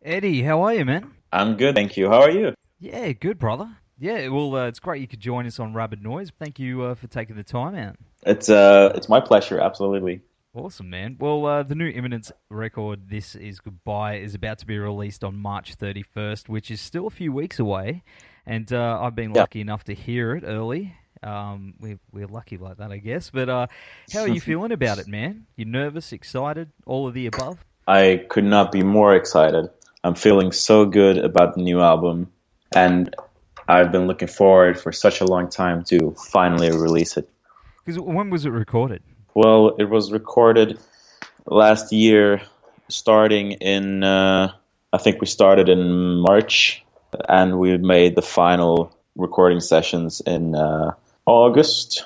Eddie, how are you, man? I'm good, thank you. How are you? Yeah, good, brother. Yeah, well, it's great you could join us on Rabid Noise. Thank you for taking the time out. It's my pleasure, absolutely. Awesome, man. Well, the new Imminence record, This Is Goodbye, is about to be released on March 31st, which is still a few weeks away. And I've been Yeah. lucky enough to hear it early. We're lucky like that, I guess. But how are you feeling about it, man? You nervous, excited, all of the above? I could not be more excited. I'm feeling so good about the new album, and I've been looking forward for such a long time to finally release it. Because when was it recorded? Well, it was recorded last year, starting in, I think we started in March, and we made the final recording sessions in August.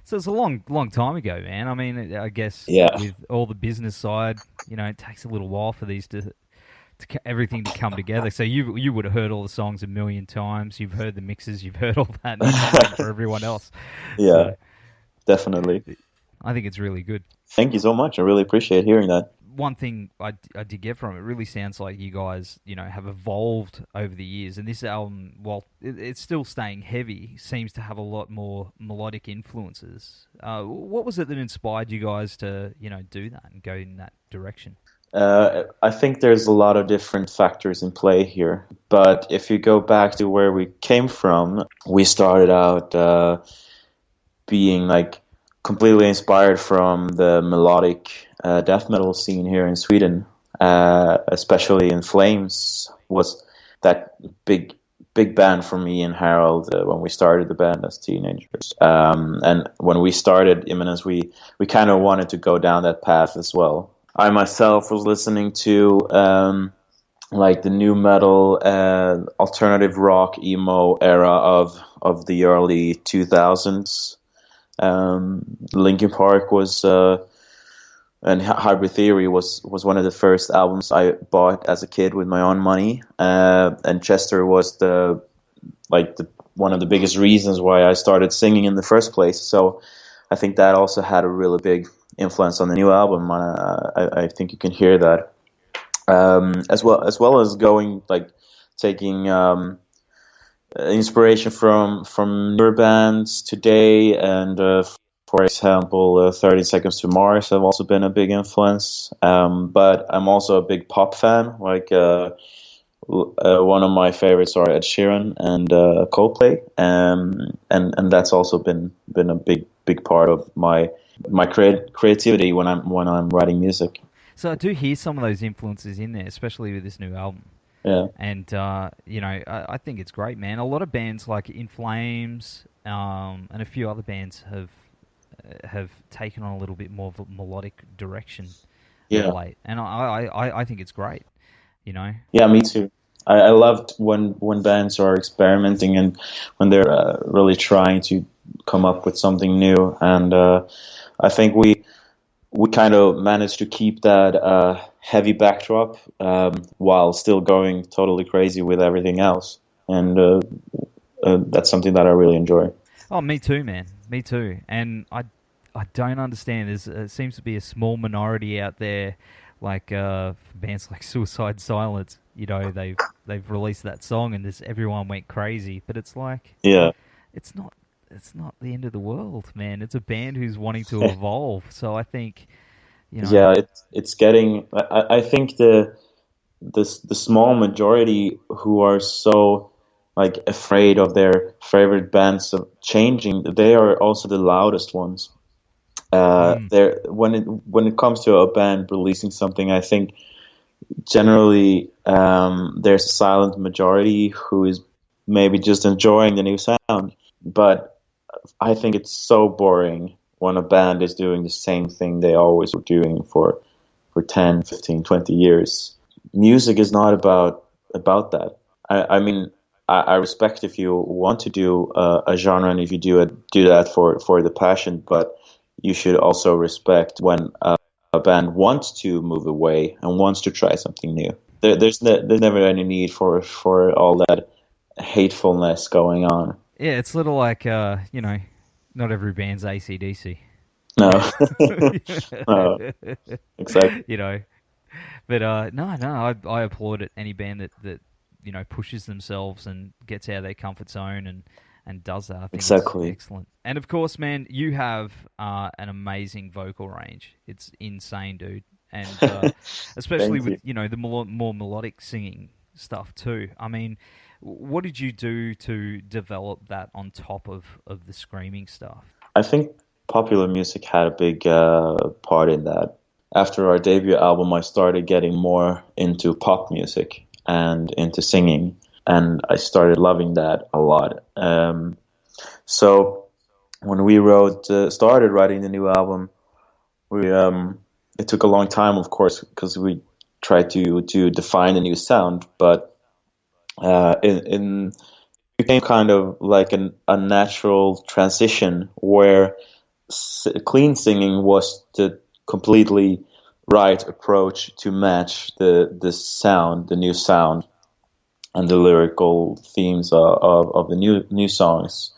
So it's a long time ago, man. I mean, I guess Yeah. with all the business side, it takes a little while for these everything to come together. So you would have heard all the songs a million times. You've heard the mixes. You've heard all that. And you're just waiting for everyone else. Yeah, So definitely. I think it's really good. Thank you so much. I really appreciate hearing that. One thing I did get from it really sounds like you guys, have evolved over the years. And this album, while it's still staying heavy, seems to have a lot more melodic influences. What was it that inspired you guys to, do that and go in that direction? I think there's a lot of different factors in play here. But if you go back to where we came from, we started out being like completely inspired from the melodic death metal scene here in Sweden, especially in Flames was that big band for me and Harold when we started the band as teenagers. And when we started Imminence, we kind of wanted to go down that path as well. I myself was listening to like the new metal, alternative rock, emo era of the early 2000s. Linkin Park was, and Hybrid Theory was one of the first albums I bought as a kid with my own money. And Chester was the one of the biggest reasons why I started singing in the first place. So I think that also had a really big influence on the new album. I think you can hear that, as well as going like taking inspiration from newer bands today, and for example, 30 Seconds to Mars have also been a big influence. But I'm also a big pop fan. Like one of my favorites are Ed Sheeran and Coldplay, and that's also been a big part of my creativity when I'm writing music. So I do hear some of those influences in there, especially with this new album. Yeah, And I think it's great, man. A lot of bands like In Flames and a few other bands have taken on a little bit more of a melodic direction of yeah, late, and I think it's great. yeah. Me too. I loved when bands are experimenting and when they're really trying to come up with something new. And I think we kind of managed to keep that heavy backdrop while still going totally crazy with everything else. And that's something that I really enjoy. Oh, me too, man. Me too. And I don't understand. There seems to be a small minority out there, like bands like Suicide Silence. They've released that song and everyone went crazy. But it's like Yeah. it's not the end of the world, man. It's a band who's wanting to evolve. So I think, Yeah, it's getting. I think the small majority who are so like afraid of their favorite bands of changing, they are also the loudest ones. mm, There when it comes to a band releasing something, I think generally there's a silent majority who is maybe just enjoying the new sound, but I think it's so boring when a band is doing the same thing they always were doing for 10, 15, 20 years. Music is not about that. I mean, I respect if you want to do a genre and if you do that for the passion, but you should also respect when a band wants to move away and wants to try something new. There's never any need for all that hatefulness going on. yeah, it's little like not every band's AC/DC. No, no, exactly. you know, But no, I applaud it. Any band that pushes themselves and gets out of their comfort zone and does that. I think it's Exactly. excellent. And of course, man, you have an amazing vocal range. It's insane, dude. And especially Thank with you. the more melodic singing stuff too. I mean, what did you do to develop that on top of the screaming stuff? I think popular music had a big part in that. After our debut album, I started getting more into pop music and into singing, and I started loving that a lot. So when we started writing the new album, we it took a long time, of course, because we tried to define a new sound, but in became kind of like a natural transition where clean singing was the completely right approach to match the sound, the new sound, and the lyrical themes of the new songs.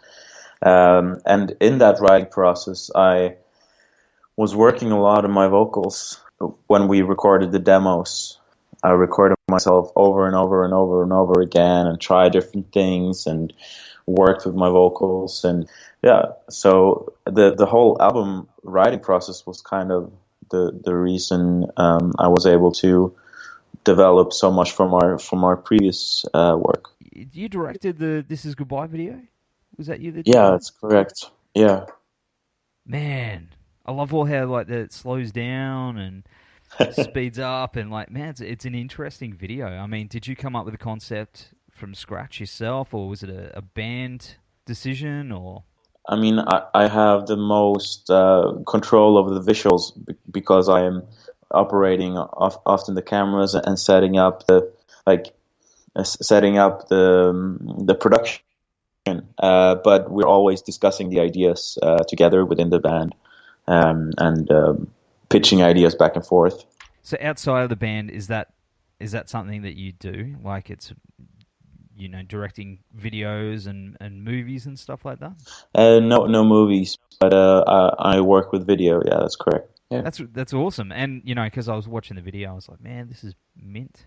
And in that writing process, I was working a lot on my vocals. When we recorded the demos, I recorded myself over and over and over and over again and tried different things and worked with my vocals. And yeah, so the whole album writing process was kind of the reason I was able to develop so much from our previous work. You directed the "This Is Goodbye" video. Was that you that did Yeah, that? that's correct. Yeah. Man, I love all how like that it slows down and speeds up and like man, it's an interesting video. I mean, did you come up with the concept from scratch yourself, or was it a band decision, or? I mean, I have the most control over the visuals because I am operating often the cameras and setting up like setting up the production. But we're always discussing the ideas together within the band and pitching ideas back and forth. So outside of the band, is that something that you do? Like it's directing videos and movies and stuff like that? No movies, but I work with video. Yeah, that's correct. Yeah. That's awesome. And because I was watching the video, I was like, man, this is mint.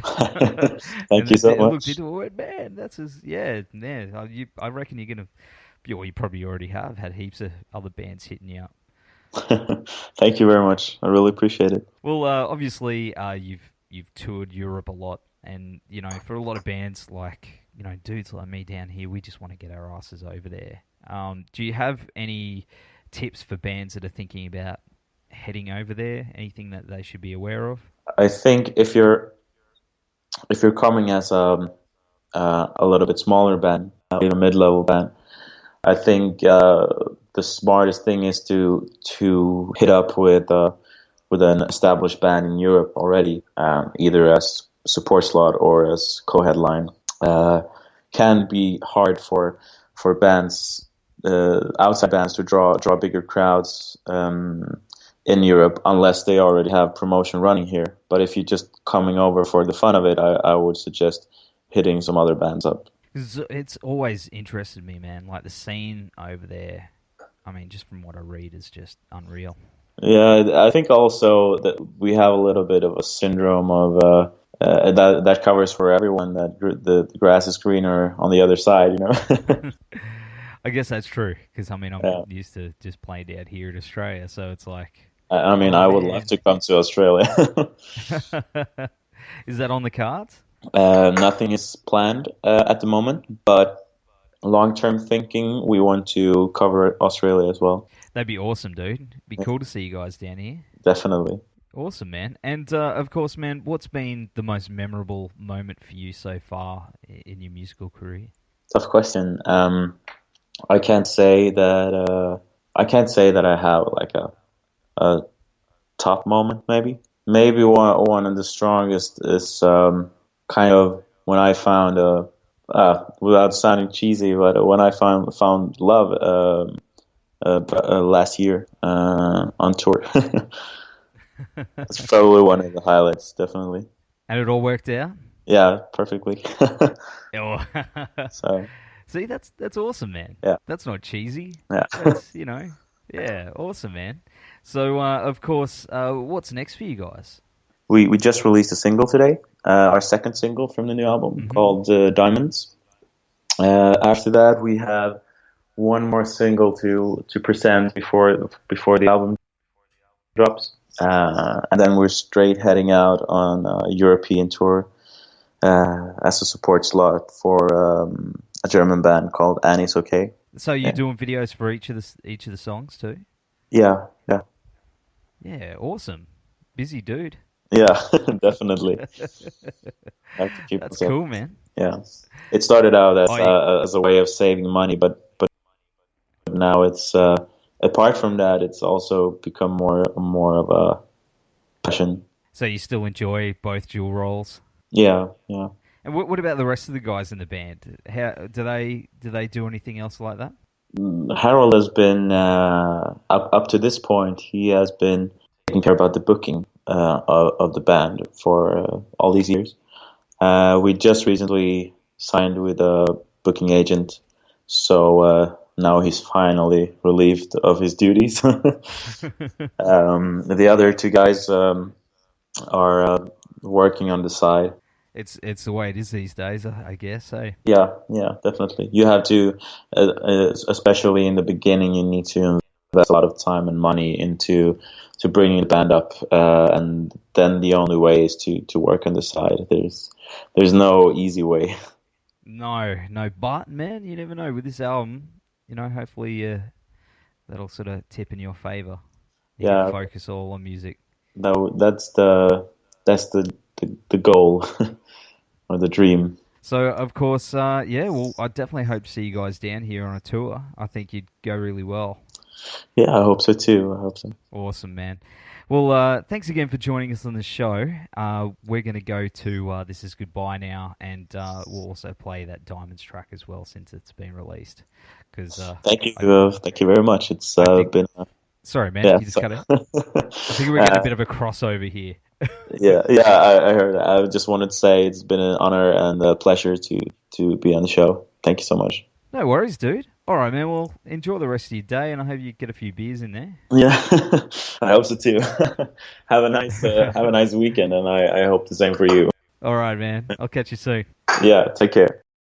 Thank And you so I looked much. into it, man. Yeah. I reckon you're gonna. Well, you probably already have had heaps of other bands hitting you up. Thank you very much. I really appreciate it. Well, obviously, you've toured Europe a lot, and for a lot of bands like dudes like me down here, we just want to get our asses over there. Do you have any tips for bands that are thinking about heading over there? Anything that they should be aware of? I think if you're coming as a little bit smaller band, a mid-level band, I think the smartest thing is to hit up with an established band in Europe already, either as support slot or as co-headline. Can be hard for bands, outside bands, to draw bigger crowds in Europe unless they already have promotion running here. But if you're just coming over for the fun of it, I would suggest hitting some other bands up. It's always interested me, man. Like the scene over there. I mean, just from what I read, is just unreal. Yeah, I think also that we have a little bit of a syndrome of that covers for everyone, that the grass is greener on the other side, you know. I guess that's true because I mean I'm Yeah. used to just playing out here in Australia, so it's like, I mean, oh I would love man, to come to Australia. is that on the cards? Nothing is planned at the moment, but long-term thinking, we want to cover Australia as well. That'd be awesome, dude. Be cool to see you guys down here. Definitely. Awesome, man. And of course, man, what's been the most memorable moment for you so far in your musical career? Tough question. I can't say that. I can't say that I have like a top moment. Maybe one of the strongest is kind of when I found without sounding cheesy, but when I found love last year on tour. That's probably one of the highlights, definitely. And it all worked out? Yeah, perfectly. Oh. So See, that's awesome, man. yeah, That's not cheesy. yeah. That's, yeah, awesome, man. So, of course, what's next for you guys? we just released a single today, our second single from the new album Mm-hmm. called Diamonds. After that, we have one more single to present before the album drops, and then we're straight heading out on a European tour as a support slot for a German band called Annie's Okay. So you're Yeah, doing videos for each of the songs too? yeah, yeah, Yeah, awesome. Busy dude. yeah. Definitely. I have to keep That's this up. cool, man. Yeah, it started out Oh, you, as a way of saving money, but now it's apart from that, it's also become more of a passion. so you still enjoy both dual roles? Yeah, yeah. And what about the rest of the guys in the band? How do they do anything else like that? Harold has been up to this point. He has been taking care about the booking of the band for all these years. We just recently signed with a booking agent, so now he's finally relieved of his duties. The other two guys are working on the side. It's the way it is these days, I guess. Hey. Yeah, yeah, definitely. You have to, especially in the beginning, you need to invest a lot of time and money into to bringing the band up, and then the only way is to work on the side. There's no easy way. No, no, but man, you never know with this album. Hopefully that'll sort of tip in your favor. You can Yeah, focus all on music. no, that's the goal or the dream. So, of course, yeah, well, I definitely hope to see you guys down here on a tour. I think you'd go really well. Yeah, I hope so too. I hope so. Awesome, man. Well, thanks again for joining us on the show. We're going to go to This Is Goodbye now, and we'll also play that Diamonds track as well since it's been released. Because Thank you very much. It's I think. been Sorry, man, yeah. you just So, cut it. I think we're getting a bit of a crossover here. yeah, I heard that. I just wanted to say it's been an honor and a pleasure to be on the show. Thank you so much. No worries, dude. All right, man. Well, enjoy the rest of your day, and I hope you get a few beers in there. Yeah, I hope so too. Have a nice weekend, and I hope the same for you. All right, man. I'll catch you soon. Yeah, take care.